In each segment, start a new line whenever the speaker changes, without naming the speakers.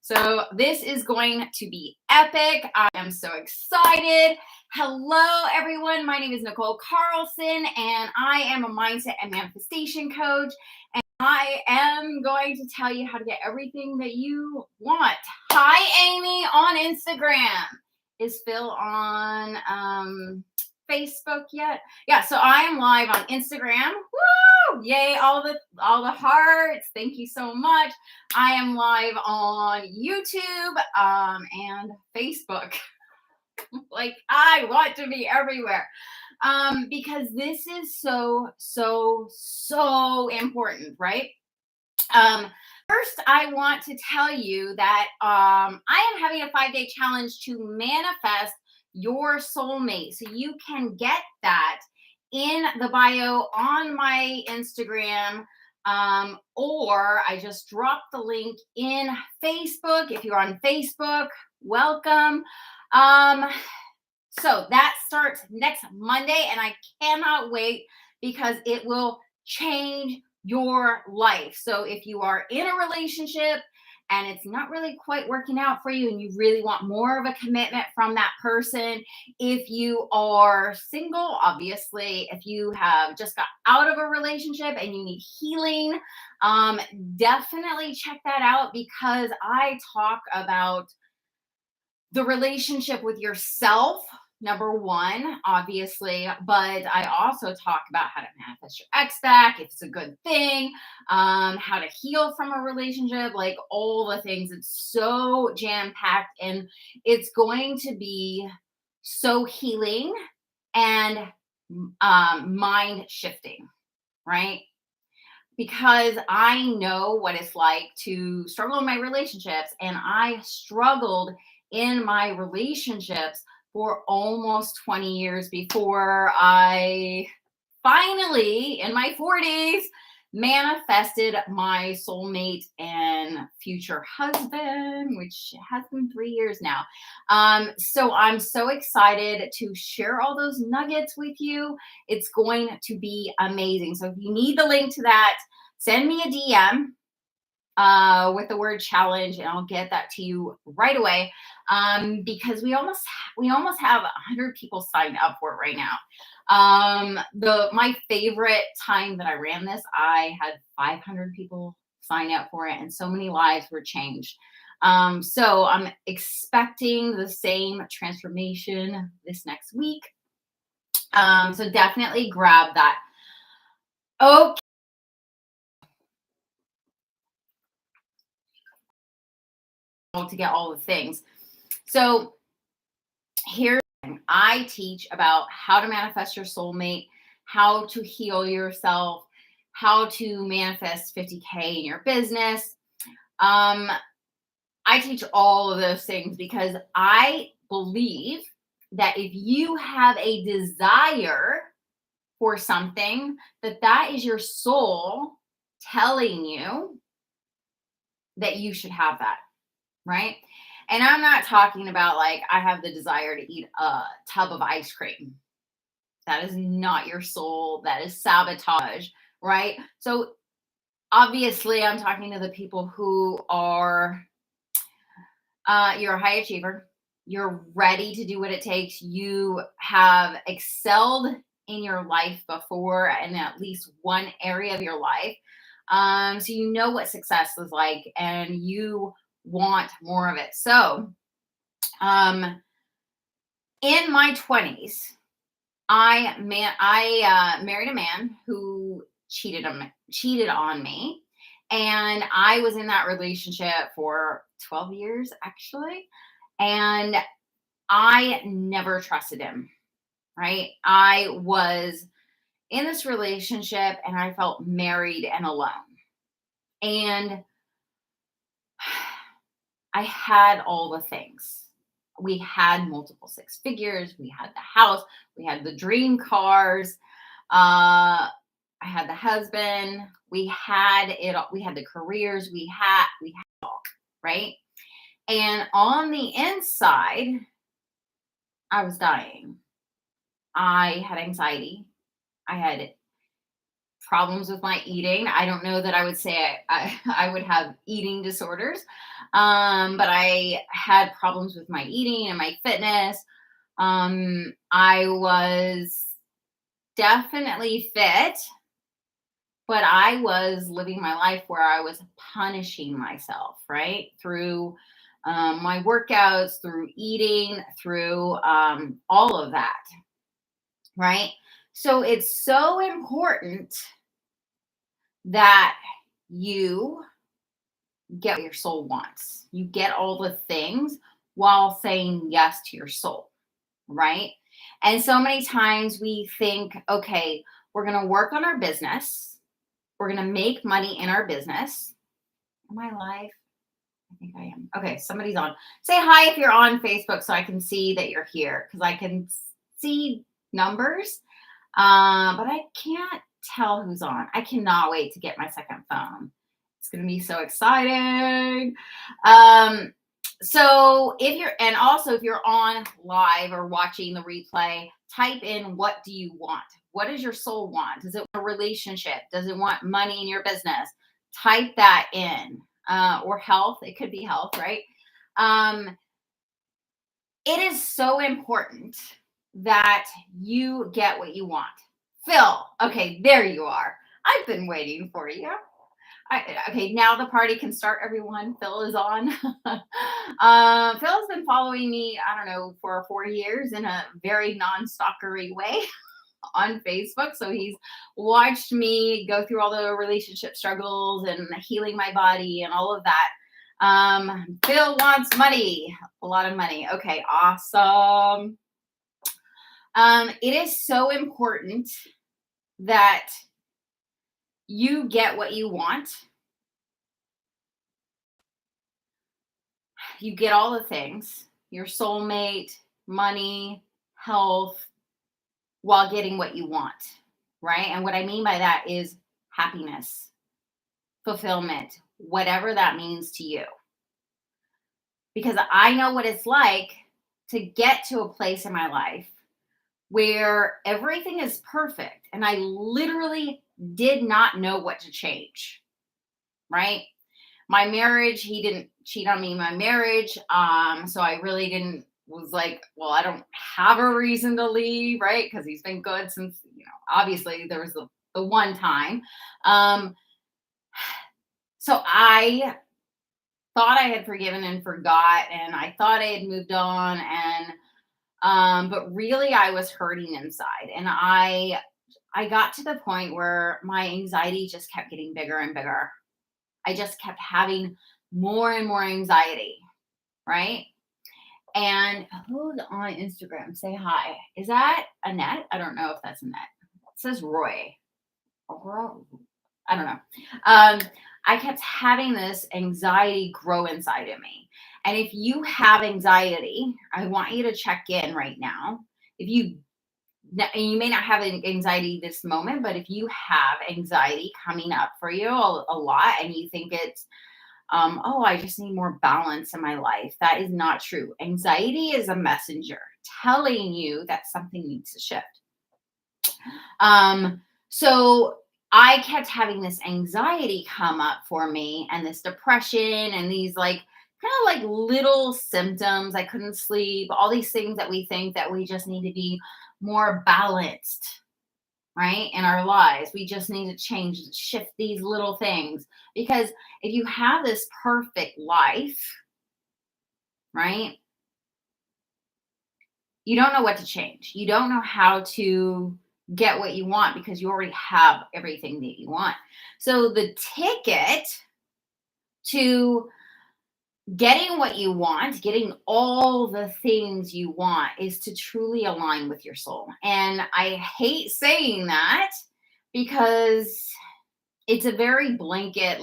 So this is going to be epic. I am so excited. Hello, everyone. My name is Nichole Carlson, and I am a mindset and manifestation coach. And I am going to tell you how to get everything that you want. Hi, Amy on Instagram. Is Phil on Facebook yet? Yeah, so I am live on Instagram. Woo! Yay, all the hearts. Thank you so much. I am live on YouTube and Facebook. Like, I want to be everywhere because this is so important, right? First, I want to tell you that I am having a 5-day challenge to manifest your soulmate. So you can get that in the bio on my Instagram, or I just dropped the link in Facebook. If you're on Facebook, welcome. So that starts next Monday, and I cannot wait because it will change your life. So if you are in a relationship and it's not really quite working out for you and you really want more of a commitment from that person, if you are single, obviously, if you have just got out of a relationship and you need healing, definitely check that out because I talk about the relationship with yourself, number one, obviously, but I also talk about how to manifest your ex back, if it's a good thing, how to heal from a relationship, like all the things. It's so jam-packed and it's going to be so healing and mind shifting, right? Because I know what it's like to struggle in my relationships, and I struggled in my relationships for almost 20 years before I finally, in my 40s, manifested my soulmate and future husband, which has been 3 years now. So I'm so excited to share all those nuggets with you. It's going to be amazing. So if you need the link to that, send me a DM with the word challenge, and I'll get that to you right away. Because we almost have 100 people signed up for it right now. My favorite time that I ran this, I had 500 people sign up for it, and so many lives were changed. So I'm expecting the same transformation this next week. So definitely grab that. Okay. To get all the things. So here's the thing. I teach about how to manifest your soulmate, how to heal yourself, how to manifest 50K in your business. I teach all of those things because I believe that if you have a desire for something, that is your soul telling you that you should have that. Right? And I'm not talking about like, I have the desire to eat a tub of ice cream. That is not your soul. That is sabotage, right? So obviously I'm talking to the people who are, you're a high achiever. You're ready to do what it takes. You have excelled in your life before in at least one area of your life. So you know what success is like, and you want more of it. So, in my 20s, I married a man who cheated on me, and I was in that relationship for 12 years actually, and I never trusted him. Right? I was in this relationship and I felt married and alone. And I had all the things. We had multiple six figures. We had the house. We had the dream cars. I had the husband. We had it all. We had the careers. We had it all, right? And on the inside, I was dying. I had anxiety. I had problems with my eating. I don't know that I would say I would have eating disorders, but I had problems with my eating and my fitness. I was definitely fit, but I was living my life where I was punishing myself, right? Through my workouts, through eating, through all of that, right? So it's so important that you get what your soul wants. You get all the things while saying yes to your soul, right? And so many times we think, okay, we're going to work on our business. We're going to make money in our business. Am I live? I think I am. Okay, somebody's on. Say hi if you're on Facebook so I can see that you're here because I can see numbers, but I can't tell who's on. I cannot wait to get my second phone. It's going to be so exciting. So if you're on live or watching the replay, type in, what do you want? What does your soul want? Does it want a relationship? Does it want money in your business? Type that in, or health. It could be health, right? It is so important that you get what you want. Phil, okay, there you are. I've been waiting for you. Okay, now the party can start, everyone. Phil is on. Phil's been following me, I don't know, for 4 years in a very non-stalkery way on Facebook. So he's watched me go through all the relationship struggles and healing my body and all of that. Phil wants money, a lot of money. Okay, awesome. It is so important that you get what you want. You get all the things, your soulmate, money, health, while getting what you want, right? And what I mean by that is happiness, fulfillment, whatever that means to you. Because I know what it's like to get to a place in my life where everything is perfect and I literally did not know what to change, right? My marriage, he didn't cheat on me in my marriage. So I really was like, well, I don't have a reason to leave, right? Because he's been good since, obviously there was the one time. So I thought I had forgiven and forgot, and I thought I had moved on, but really I was hurting inside. And I got to the point where my anxiety just kept getting bigger and bigger. I just kept having more and more anxiety, right? And who's on Instagram? Say hi. Is that Annette? I don't know if that's Annette. It says Roy. I don't know. I kept having this anxiety grow inside of me. And if you have anxiety, I want you to check in right now. You may not have anxiety this moment, but if you have anxiety coming up for you a lot and you think it's, I just need more balance in my life, that is not true. Anxiety is a messenger telling you that something needs to shift. So I kept having this anxiety come up for me and this depression and these kind of like little symptoms. I couldn't sleep, all these things that we think that we just need to be more balanced, right? In our lives, we just need to shift these little things, because if you have this perfect life, right, you don't know what to change. You don't know how to get what you want because you already have everything that you want. So the ticket to getting what you want, getting all the things you want, is to truly align with your soul. And I hate saying that because it's a very blanket,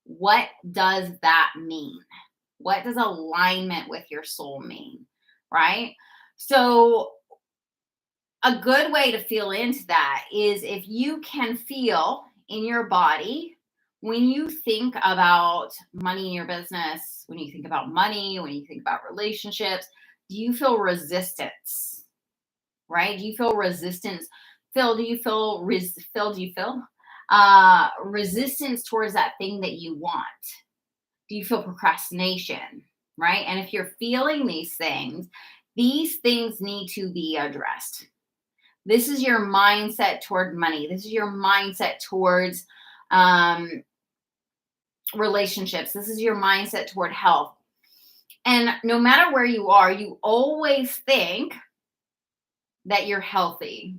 what does that mean? What does alignment with your soul mean? Right? So a good way to feel into that is if you can feel in your body when you think about money in your business, when you think about money, when you think about relationships, do you feel resistance? Right? Do you feel resistance? Phil, do you feel? resistance towards that thing that you want? Do you feel procrastination? Right? And if you're feeling these things need to be addressed. This is your mindset toward money. This is your mindset towards relationships. This is your mindset toward health. And no matter where you are, you always think that you're healthy.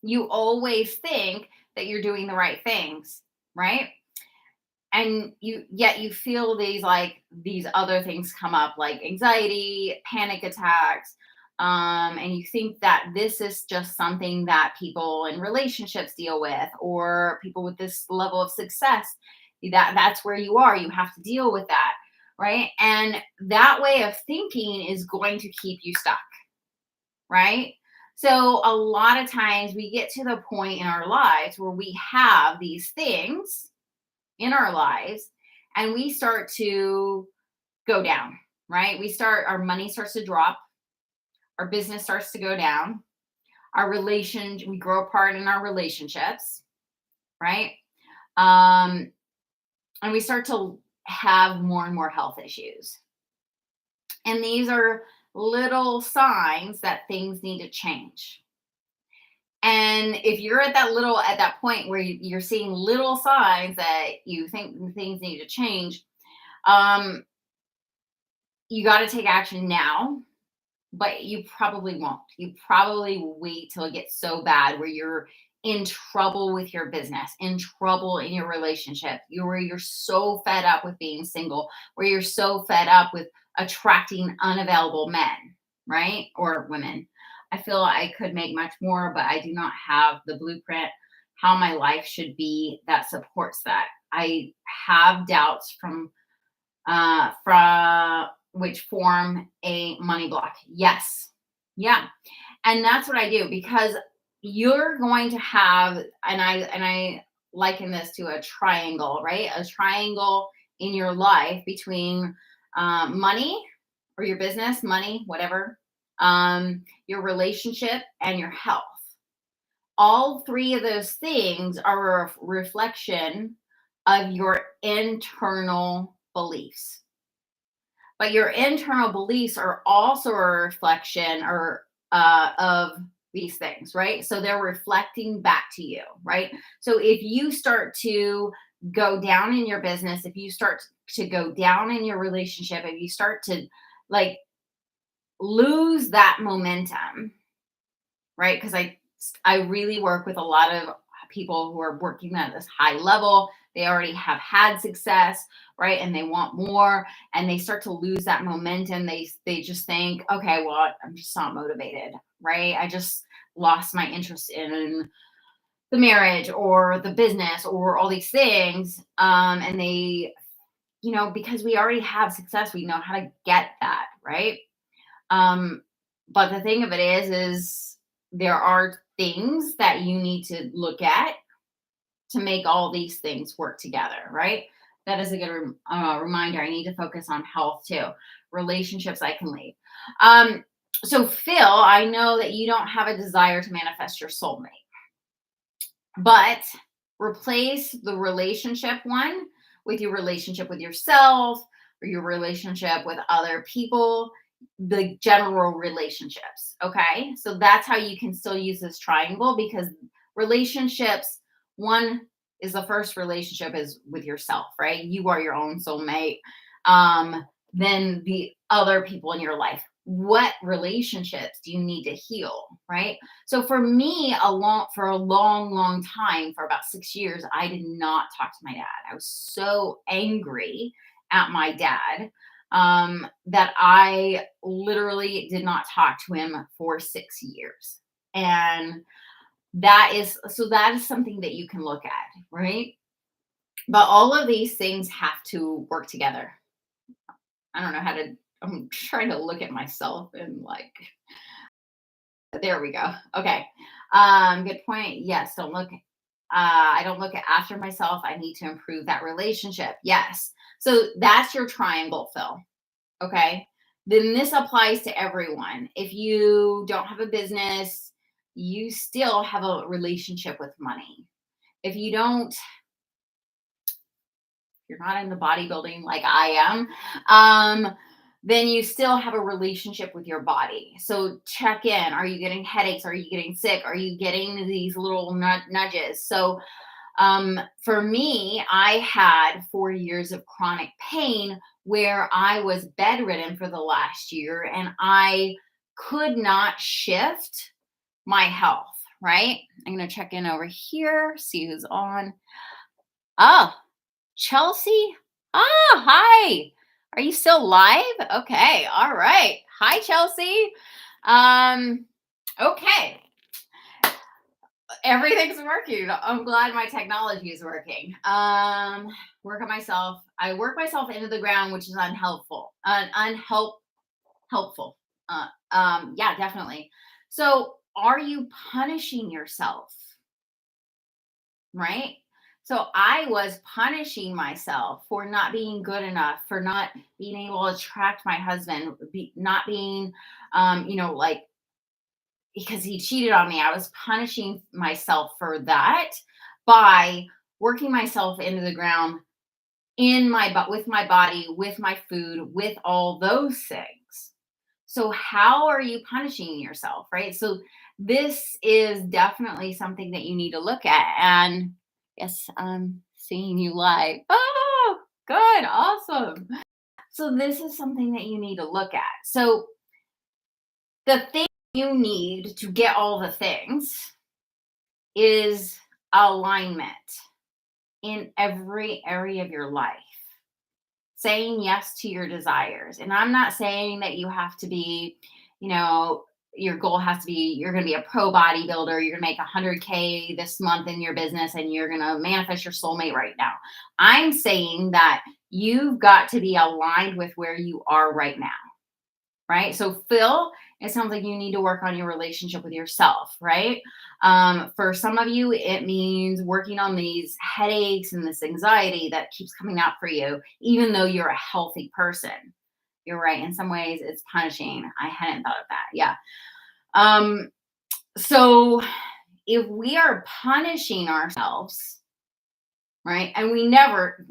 You always think that you're doing the right things, right? And yet you feel these other things come up, like anxiety, panic attacks, and you think that this is just something that people in relationships deal with, or people with this level of success. That's where you are. You have to deal with that, right? And that way of thinking is going to keep you stuck, right? So a lot of times we get to the point in our lives where we have these things in our lives and we start to go down, right? Our money starts to drop, our business starts to go down, we grow apart in our relationships, right? And we start to have more and more health issues. And these are little signs that things need to change. And if you're at that point where you're seeing little signs that you think things need to change, you got to take action now, but you probably won't. You probably will wait till it gets so bad where you're in trouble with your business, in trouble in your relationship, where you're so fed up with being single, where you're so fed up with attracting unavailable men, right? Or women. I feel I could make much more, but I do not have the blueprint how my life should be that supports that. I have doubts from which form a money block. Yes. Yeah. And that's what I do, because you're going to have, and I liken this to a triangle, right? A triangle in your life between money or your business, money, whatever, your relationship, and your health. All three of those things are a reflection of your internal beliefs. But your internal beliefs are also a reflection of these things, right? So they're reflecting back to you, right? So if you start to go down in your business, if you start to go down in your relationship, if you start to lose that momentum, right? Because I really work with a lot of people who are working at this high level. They already have had success, right? And they want more, and they start to lose that momentum. They just think, okay, well, I'm just not motivated, right? I just lost my interest in the marriage or the business or all these things. And they, because we already have success, we know how to get that, right? But the thing of it is there are things that you need to look at to make all these things work together, right? That is a good reminder. I need to focus on health too. Relationships I can leave. So Phil, I know that you don't have a desire to manifest your soulmate, but replace the relationship one with your relationship with yourself or your relationship with other people, the general relationships. Okay. So that's how you can still use this triangle, because relationships, one is the first relationship is with yourself, right? You are your own soulmate. Then the other people in your life. What relationships do you need to heal, right? So for me, for a long time, for about 6 years, I did not talk to my dad. I was so angry at my dad that I literally did not talk to him for 6 years. And that is something that you can look at, right? But all of these things have to work together. I don't know how to, I'm trying to look at myself and there we go. Okay. Good point. Yes. I don't look after myself. I need to improve that relationship. Yes. So that's your triangle, Phil. Okay. Then this applies to everyone. If you don't have a business, you still have a relationship with money. if you don't, you're not in the bodybuilding like I am, then you still have a relationship with your body. So check in. Are you getting headaches? Are you getting sick? Are you getting these little nudges? So for me, I had 4 years of chronic pain where I was bedridden for the last year and I could not shift my health, right? I'm going to check in over here, see who's on. Oh, Chelsea? Oh, hi. Are you still live? Okay. All right. Hi, Chelsea. Okay. Everything's working. I'm glad my technology is working. Work on myself. I work myself into the ground, which is unhelpful. Helpful. Yeah, definitely. So, are you punishing yourself? Right? So I was punishing myself for not being good enough, for not being able to attract my husband, not being, like because he cheated on me. I was punishing myself for that by working myself into the ground in my butt with my body, with my food, with all those things. So how are you punishing yourself, right? So this is definitely something that you need to look at. And yes, I'm seeing you live. Oh, good, awesome. So this is something that you need to look at. So the thing you need to get all the things is alignment in every area of your life. Saying yes to your desires. And I'm not saying that you have to be, your goal has to be you're going to be a pro bodybuilder, you're going to make 100K this month in your business and you're going to manifest your soulmate right now. I'm saying that you've got to be aligned with where you are right now. Right? So Phil, it sounds like you need to work on your relationship with yourself, right? For some of you, it means working on these headaches and this anxiety that keeps coming out for you, even though you're a healthy person. You're right. In some ways, it's punishing. I hadn't thought of that. Yeah. So if we are punishing ourselves, right? And we never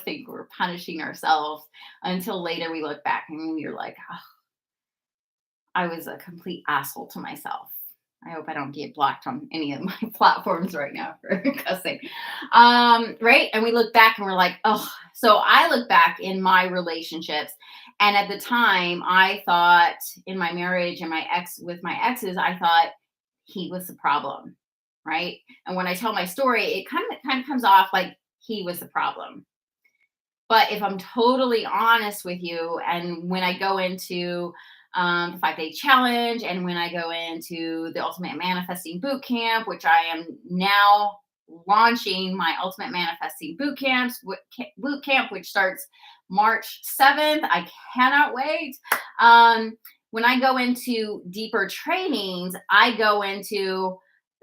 think we're punishing ourselves until later we look back and we're like, oh, I was a complete asshole to myself. I hope I don't get blocked on any of my platforms right now for cussing. Right? And we look back and we're like, oh, so I look back in my relationships. And at the time, I thought in my marriage and with my exes, I thought he was the problem. Right? And when I tell my story, it kind of comes off like he was the problem. But if I'm totally honest with you, and when I go into the 5-day challenge, and when I go into the Ultimate Manifesting Boot Camp, which I am now launching my Ultimate Manifesting Boot Camp, which starts March 7th. I cannot wait. When I go into deeper trainings, I go into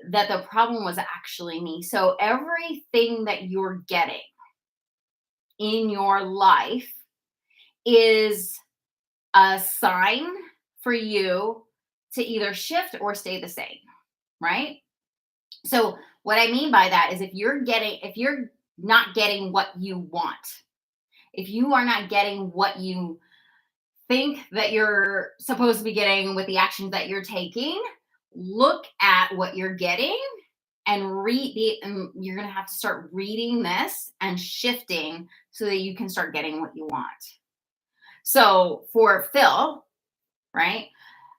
that the problem was actually me. So everything that you're getting in your life is a sign for you to either shift or stay the same, right? So what I mean by that is if you're not getting what you want, if you are not getting what you think that you're supposed to be getting with the actions that you're taking, look at what you're getting and and you're going to have to start reading this and shifting so that you can start getting what you want. So for Phil, right?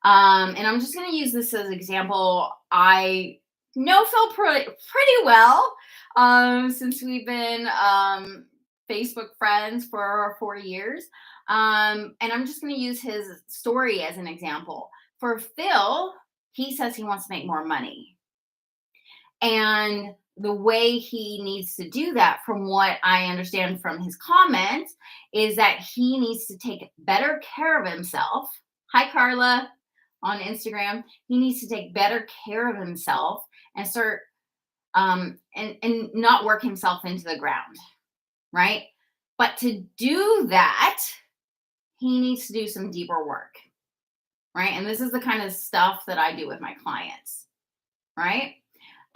And I'm just going to use this as an example. I know Phil pretty well since we've been Facebook friends for 4 years. And I'm just going to use his story as an example. For Phil, he says he wants to make more money. And the way he needs to do that, from what I understand from his comments, is that he needs to take better care of himself. Hi, Carla, on Instagram. He needs to take better care of himself and start and not work himself into the ground, right? But to do that, he needs to do some deeper work, right? And this is the kind of stuff that I do with my clients, right?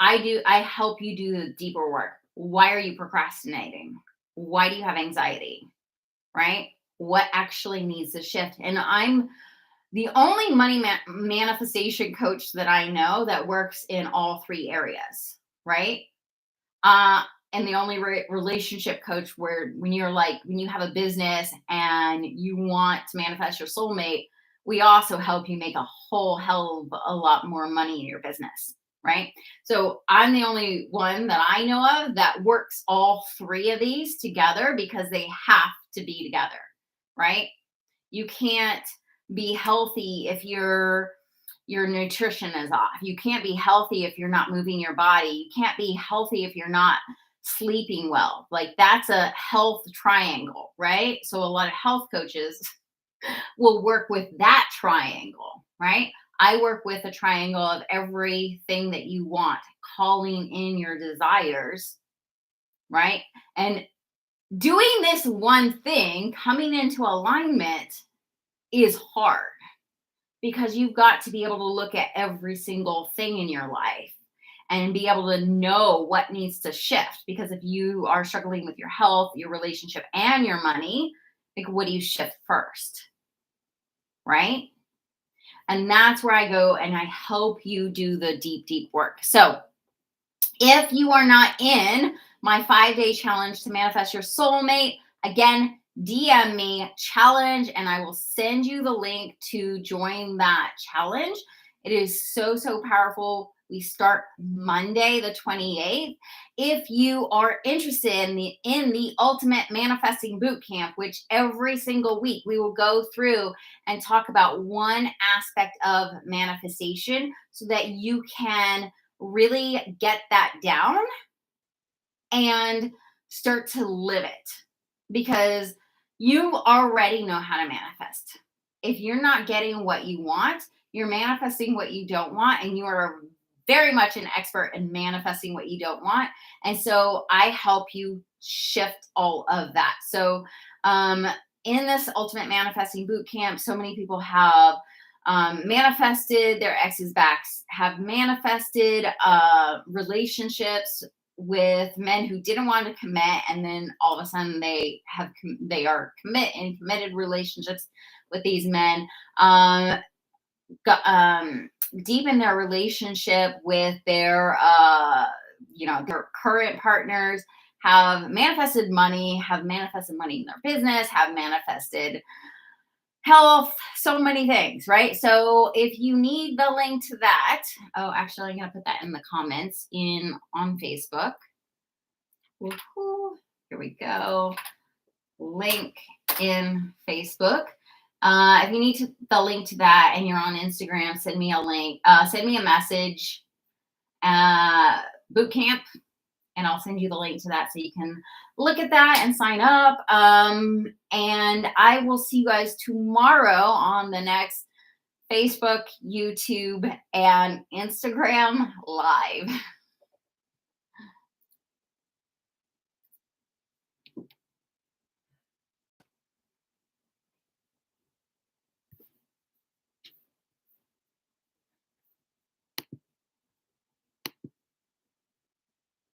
I help you do the deeper work. Why are you procrastinating? Why do you have anxiety? Right? What actually needs to shift? And I'm the only money manifestation coach that I know that works in all three areas, right? Uh, and the only relationship coach where when you're like, when you have a business and you want to manifest your soulmate, we also help you make a whole hell of a lot more money in your business, right? So I'm the only one that I know of that works all three of these together because they have to be together, right? You can't be healthy if your nutrition is off. You can't be healthy if you're not moving your body. You can't be healthy if you're not sleeping well. Like that's a health triangle, right? So a lot of health coaches will work with that triangle, right? I work with a triangle of everything that you want, calling in your desires, right? And doing this one thing, coming into alignment, is hard because you've got to be able to look at every single thing in your life and be able to know what needs to shift. Because if you are struggling with your health, your relationship, and your money, like what do you shift first? Right? And that's where I go and I help you do the deep, deep work. So if you are not in my 5-day challenge to manifest your soulmate, again, DM me challenge and I will send you the link to join that challenge. It is so, so powerful. We start Monday, the 28th. If you are interested in the Ultimate Manifesting Bootcamp, which every single week we will go through and talk about one aspect of manifestation so that you can really get that down and start to live it, because you already know how to manifest. If you're not getting what you want, you're manifesting what you don't want, and you are very much an expert in manifesting what you don't want. And so I help you shift all of that. So in this Ultimate Manifesting Bootcamp, so many people have manifested their exes backs, have manifested relationships with men who didn't want to commit, and then all of a sudden they are committed relationships with these men. Deepen their relationship with their their current partners, have manifested money in their business, have manifested health, so many things, right? So if you need the link to that, actually, I'm going to put that in the comments on Facebook. Woo-hoo. Here we go. Link in Facebook. If you need the link to that and you're on Instagram, send me a link. Send me a message. Bootcamp. And I'll send you the link to that so you can look at that and sign up. And I will see you guys tomorrow on the next Facebook, YouTube, and Instagram Live.